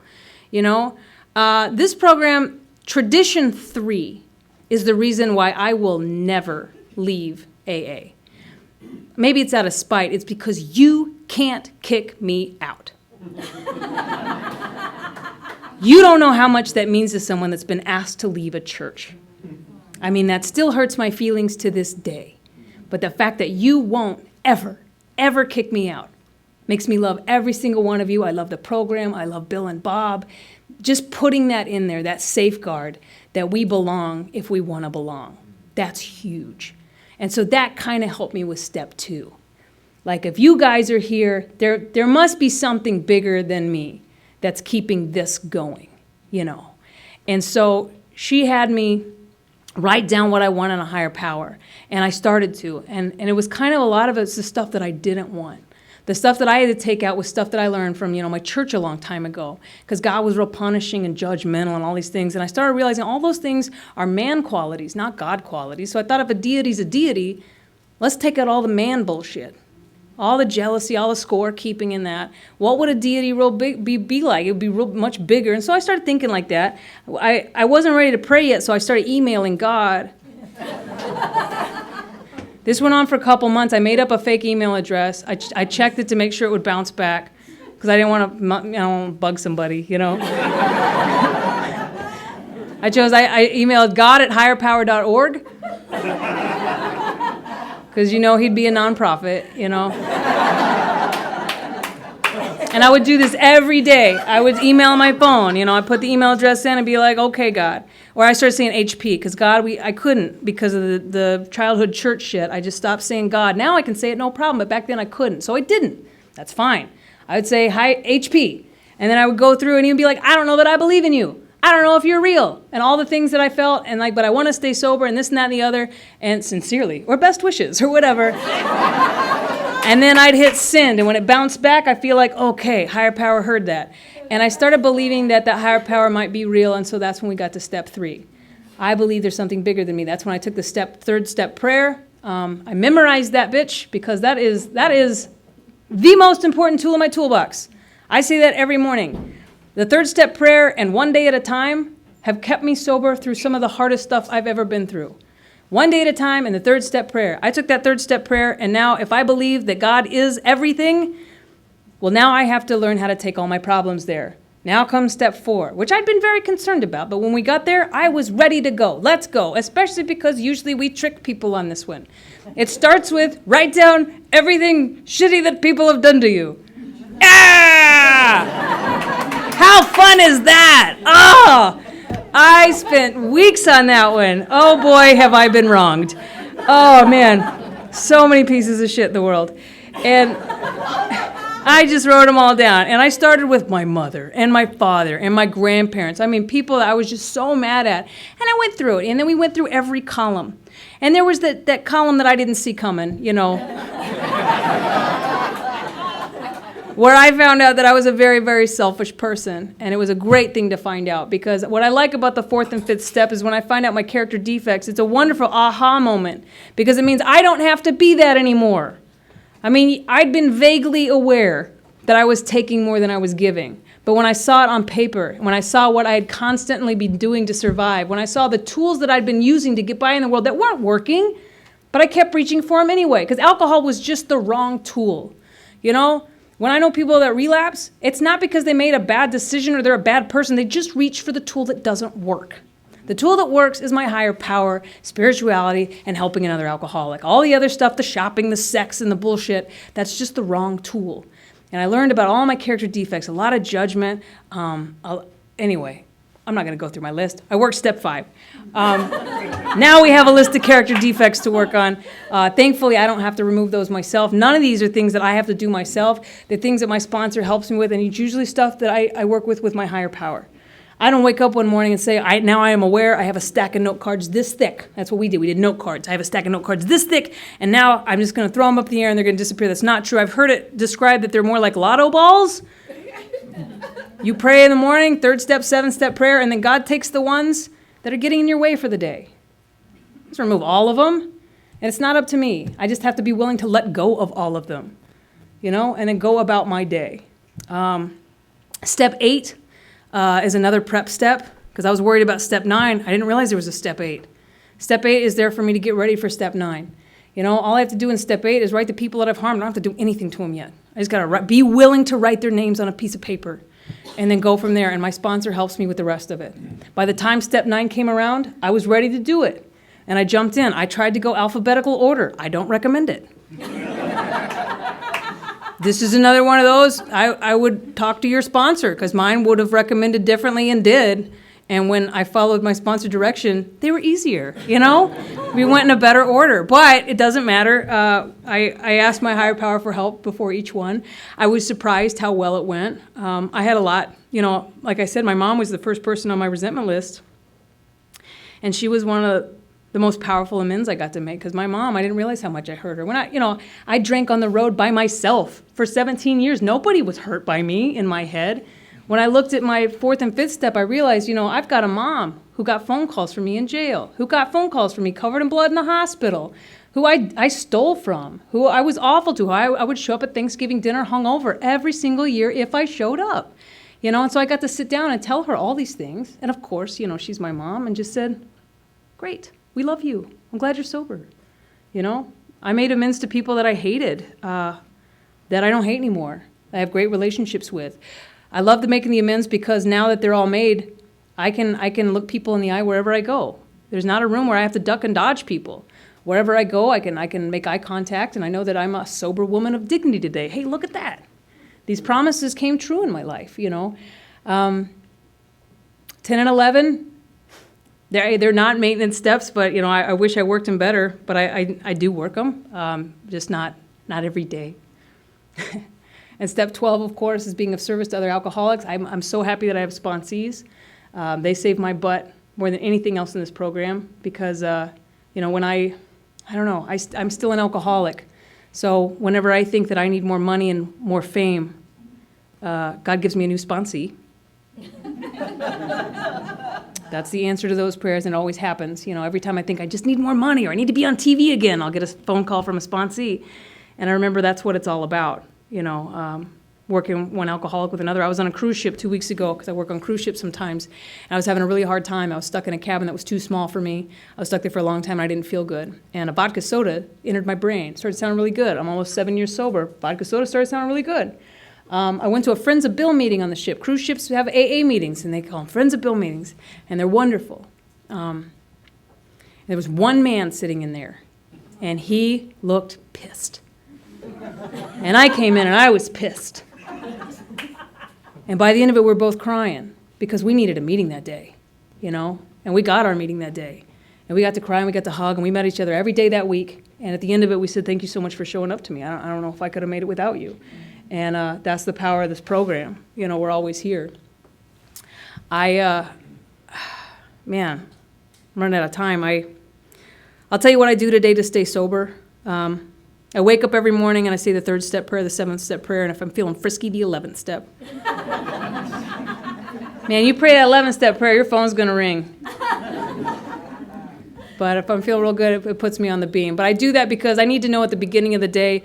This program, Tradition 3, is the reason why I will never leave AA. Maybe it's out of spite. It's because you can't kick me out. You don't know how much that means to someone that's been asked to leave a church. I mean, that still hurts my feelings to this day. But the fact that you won't ever kick me out makes me love every single one of you. I love the program. I love Bill and Bob. Just putting that in there, that safeguard that we belong if we want to belong. That's huge. And so that kind of helped me with step 2. Like, if you guys are here, there must be something bigger than me that's keeping this going, you know. And so she had me write down what I want in a higher power. And I started to. And it was kind of a lot of it's the stuff that I didn't want. The stuff that I had to take out was stuff that I learned from, my church a long time ago. Because God was real punishing and judgmental and all these things. And I started realizing all those things are man qualities, not God qualities. So I thought if a deity's a deity, let's take out all the man bullshit. All the jealousy, all the scorekeeping in that. What would a deity real big be like? It would be real much bigger. And so I started thinking like that. I wasn't ready to pray yet, so I started emailing God. This went on for a couple months. I made up a fake email address. I checked it to make sure it would bounce back because I didn't want to bug somebody, I emailed God@higherpower.org because, he'd be a nonprofit, And I would do this every day. I would email my phone. I put the email address in and be like, okay, God. Or I started saying HP because God, I couldn't because of the childhood church shit. I just stopped saying God. Now I can say it no problem, but back then I couldn't. So I didn't. That's fine. I would say, hi, HP. And then I would go through and he'd be like, I don't know that I believe in you. I don't know if you're real. And all the things that I felt, and but I want to stay sober, and this and that and the other, and sincerely, or best wishes, or whatever. And then I'd hit send, and when it bounced back, I feel like, okay, higher power heard that. And I started believing that higher power might be real, and so that's when we got to step 3. I believe there's something bigger than me. That's when I took the third step prayer. I memorized that bitch, because that is the most important tool in my toolbox. I say that every morning. The third step prayer and 1 day at a time have kept me sober through some of the hardest stuff I've ever been through. 1 day at a time and the third step prayer. I took that third step prayer, and now if I believe that God is everything, well, now I have to learn how to take all my problems there. Now comes step 4, which I'd been very concerned about, but when we got there, I was ready to go. Let's go, especially because usually we trick people on this one. It starts with, write down everything shitty that people have done to you. How fun is that? Oh, I spent weeks on that one. Oh boy, have I been wronged. Oh man, so many pieces of shit in the world. And I just wrote them all down. And I started with my mother and my father and my grandparents. I mean, people that I was just so mad at. And I went through it. And then we went through every column. And there was that column that I didn't see coming, where I found out that I was a very, very selfish person. And it was a great thing to find out, because what I like about the 4th and 5th step is when I find out my character defects, it's a wonderful aha moment, because it means I don't have to be that anymore. I mean, I'd been vaguely aware that I was taking more than I was giving. But when I saw it on paper, when I saw what I had constantly been doing to survive, when I saw the tools that I'd been using to get by in the world that weren't working, but I kept reaching for them anyway, because alcohol was just the wrong tool. When I know people that relapse, it's not because they made a bad decision or they're a bad person. They just reach for the tool that doesn't work. The tool that works is my higher power, spirituality, and helping another alcoholic. All the other stuff, the shopping, the sex, and the bullshit, that's just the wrong tool. And I learned about all my character defects, a lot of judgment. Anyway, I'm not going to go through my list. I worked step 5. Now we have a list of character defects to work on. Thankfully, I don't have to remove those myself. None of these are things that I have to do myself. They're things that my sponsor helps me with, and it's usually stuff that I work with my higher power. I don't wake up one morning and say, now I am aware I have a stack of note cards this thick. That's what we did. We did note cards. I have a stack of note cards this thick, and now I'm just going to throw them up in the air and they're going to disappear. That's not true. I've heard it described that they're more like lotto balls. You pray in the morning, 3rd step, 7th step prayer, and then God takes the ones that are getting in your way for the day. Just remove all of them, and it's not up to me. I just have to be willing to let go of all of them, and then go about my day. Step 8 is another prep step, because I was worried about step 9. I didn't realize there was a step 8. Step 8 is there for me to get ready for step 9. All I have to do in step 8 is write the people that I've harmed. I don't have to do anything to them yet. I just got to be willing to write their names on a piece of paper and then go from there. And my sponsor helps me with the rest of it. By the time step 9 came around, I was ready to do it. And I jumped in. I tried to go alphabetical order. I don't recommend it. This is another one of those. I would talk to your sponsor, because mine would have recommended differently and did. And when I followed my sponsor direction, they were easier, We went in a better order. But it doesn't matter. I asked my higher power for help before each one. I was surprised how well it went. I had a lot. Like I said, my mom was the first person on my resentment list. And she was one of the most powerful amends I got to make, because my mom, I didn't realize how much I hurt her. When I drank on the road by myself for 17 years. Nobody was hurt by me in my head. When I looked at my 4th and 5th step, I realized, I've got a mom who got phone calls from me in jail, who got phone calls from me covered in blood in the hospital, who I stole from, who I was awful to, who I would show up at Thanksgiving dinner hungover every single year if I showed up. And so I got to sit down and tell her all these things. And of course, she's my mom, and just said, great, we love you. I'm glad you're sober. I made amends to people that I hated, that I don't hate anymore. I have great relationships with. I love making the amends because now that they're all made, I can look people in the eye wherever I go. There's not a room where I have to duck and dodge people. Wherever I go, I can make eye contact, and I know that I'm a sober woman of dignity today. Hey, look at that. These promises came true in my life, 10 and 11, they're not maintenance steps, but, I wish I worked them better, but I do work them, just not every day. And step 12, of course, is being of service to other alcoholics. I'm so happy that I have sponsees. They save my butt more than anything else in this program, because, when I'm still an alcoholic. So whenever I think that I need more money and more fame, God gives me a new sponsee. That's the answer to those prayers, and it always happens. Every time I think I just need more money or I need to be on TV again, I'll get a phone call from a sponsee. And I remember that's what it's all about. Working one alcoholic with another. I was on a cruise ship 2 weeks ago, because I work on cruise ships sometimes, and I was having a really hard time. I was stuck in a cabin that was too small for me. I was stuck there for a long time, and I didn't feel good. And a vodka soda entered my brain. It started sounding really good. I'm almost 7 years sober. Vodka soda started sounding really good. I went to a Friends of Bill meeting on the ship. Cruise ships have AA meetings, and they call them Friends of Bill meetings, and they're wonderful. There was one man sitting in there, and he looked pissed. And I came in and I was pissed. And by the end of it, we were both crying, because we needed a meeting that day, and we got our meeting that day. And we got to cry and we got to hug, and we met each other every day that week. And at the end of it, we said, thank you so much for showing up to me. I don't know if I could have made it without you. And that's the power of this program. We're always here. Man, I'm running out of time. I'll tell you what I do today to stay sober. I wake up every morning and I say the 3rd step prayer, the 7th step prayer, and if I'm feeling frisky, the 11th step. Man, you pray that 11th step prayer, your phone's going to ring. But if I'm feeling real good, it puts me on the beam. But I do that because I need to know at the beginning of the day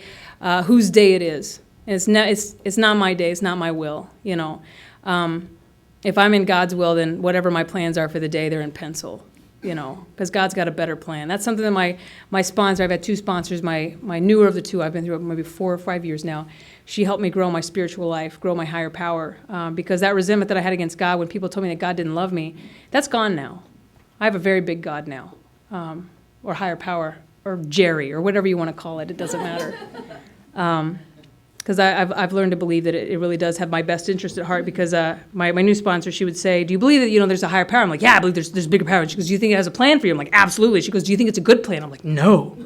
whose day it is. And it's not my day, it's not my will, If I'm in God's will, then whatever my plans are for the day, they're in pencil. Because God's got a better plan. That's something that my sponsor, I've had 2 sponsors, my newer of the 2, I've been through maybe 4 or 5 years now. She helped me grow my spiritual life, grow my higher power, because that resentment that I had against God when people told me that God didn't love me, that's gone now. I have a very big God now, or higher power, or Jerry, or whatever you want to call it. It doesn't matter. Because I've learned to believe that it really does have my best interest at heart, because my new sponsor, she would say, do you believe that, there's a higher power? I'm like, yeah, I believe there's bigger power. She goes, do you think it has a plan for you? I'm like, absolutely. She goes, do you think it's a good plan? I'm like, no.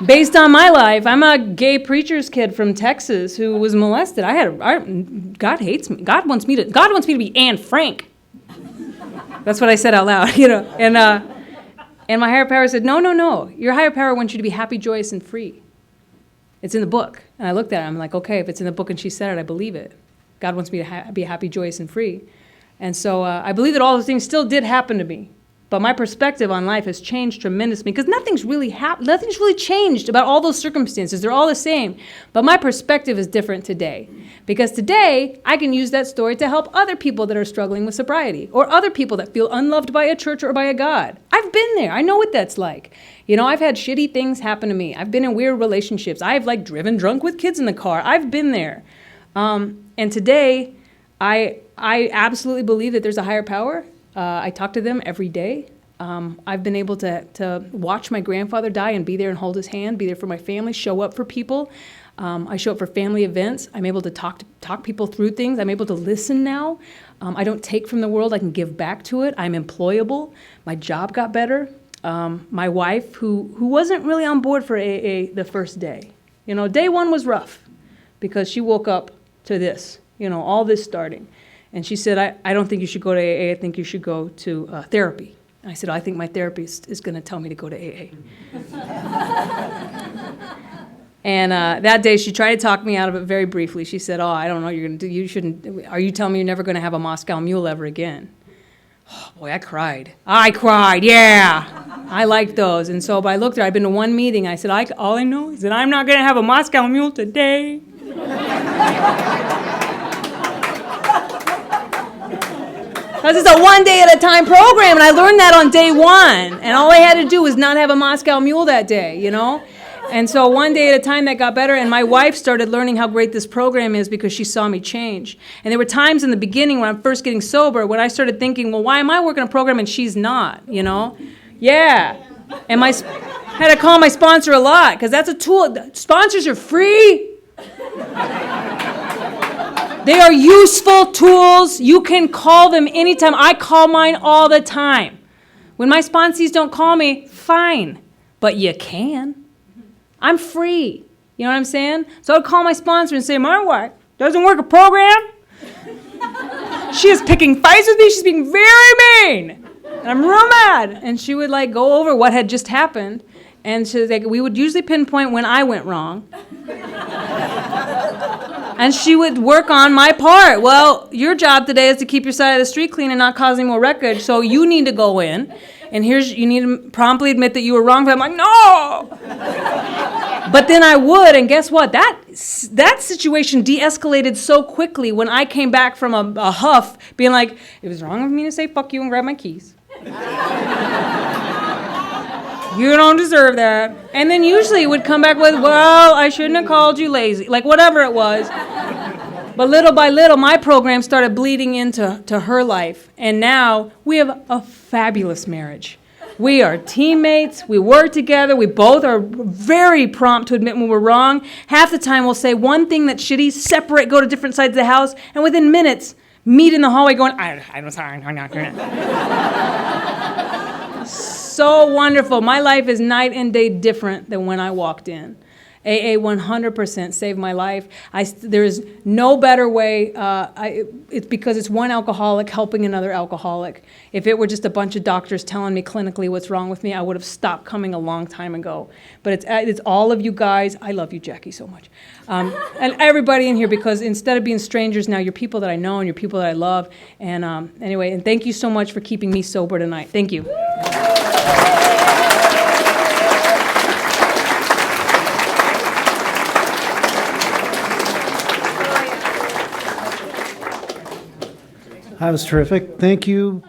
Based on my life, I'm a gay preacher's kid from Texas who was molested. God hates me. God wants me to be Anne Frank. That's what I said out loud, And my higher power said, no. Your higher power wants you to be happy, joyous, and free. It's in the book. And I looked at it. I'm like, okay, if it's in the book and she said it, I believe it. God wants me to be happy, joyous, and free. And so I believe that all those things still did happen to me. But my perspective on life has changed tremendously because nothing's really changed about all those circumstances. They're all the same. But my perspective is different today because today I can use that story to help other people that are struggling with sobriety or other people that feel unloved by a church or by a God. I've been there. I know what that's like. You know, I've had shitty things happen to me. I've been in weird relationships. I've like driven drunk with kids in the car. I've been there. And today I absolutely believe that there's a higher power. I talk to them every day. I've been able to watch my grandfather die and be there and hold his hand, be there for my family, show up for people. I show up for family events. I'm able to talk people through things. I'm able to listen now. I don't take from the world. I can give back to it. I'm employable. My job got better. My wife, who wasn't really on board for AA the first day. You know, day one was rough because she woke up to this, you know, all this starting. And she said, I don't think you should go to AA. I think you should go to therapy. And I said, I think my therapist is going to tell me to go to AA. And that day, she tried to talk me out of it very briefly. She said, oh, I don't know what you're going to do. You shouldn't. Are you telling me you're never going to have a Moscow Mule ever again? Oh, boy, I cried. I cried, yeah. I liked those. And so I looked at her. I'd been to one meeting. I said, all I know is that I'm not going to have a Moscow Mule today. Because it's a one-day-at-a-time program, and I learned that on day one. And all I had to do was not have a Moscow Mule that day, you know? And so one day at a time that got better, and my wife started learning how great this program is because she saw me change. And there were times in the beginning when I'm first getting sober when I started thinking, well, why am I working a program and she's not, you know? Yeah. And I had to call my sponsor a lot because that's a tool. Sponsors are free. They are useful tools. You can call them anytime. I call mine all the time. When my sponsees don't call me, fine. But you can. I'm free. You know what I'm saying? So I'd call my sponsor and say, my wife doesn't work a program. She is picking fights with me. She's being very mean. And I'm real mad. And she would like go over what had just happened. And she was like, we would usually pinpoint when I went wrong. And she would work on my part. Well, your job today is to keep your side of the street clean and not cause any more wreckage. So you need to go in. And you need to promptly admit that you were wrong. But I'm like, no. But then I would. And guess what? That situation de-escalated so quickly when I came back from a huff being like, it was wrong of me to say fuck you and grab my keys. You don't deserve that. And then usually it would come back with, well, I shouldn't have called you lazy. Like whatever it was. But little by little, my program started bleeding into her life. And now we have a fabulous marriage. We are teammates. We work together. We both are very prompt to admit when we're wrong. Half the time we'll say one thing that's shitty, separate, go to different sides of the house, and within minutes, meet in the hallway going, I'm sorry, I'm not going to. So wonderful. My life is night and day different than when I walked in. AA 100% saved my life. There is no better way. It's because it's one alcoholic helping another alcoholic. If it were just a bunch of doctors telling me clinically what's wrong with me, I would have stopped coming a long time ago. But it's all of you guys. I love you, Jackie, so much. And everybody in here, because instead of being strangers now, you're people that I know and you're people that I love. And anyway, and thank you so much for keeping me sober tonight. Thank you. That was terrific. Thank you.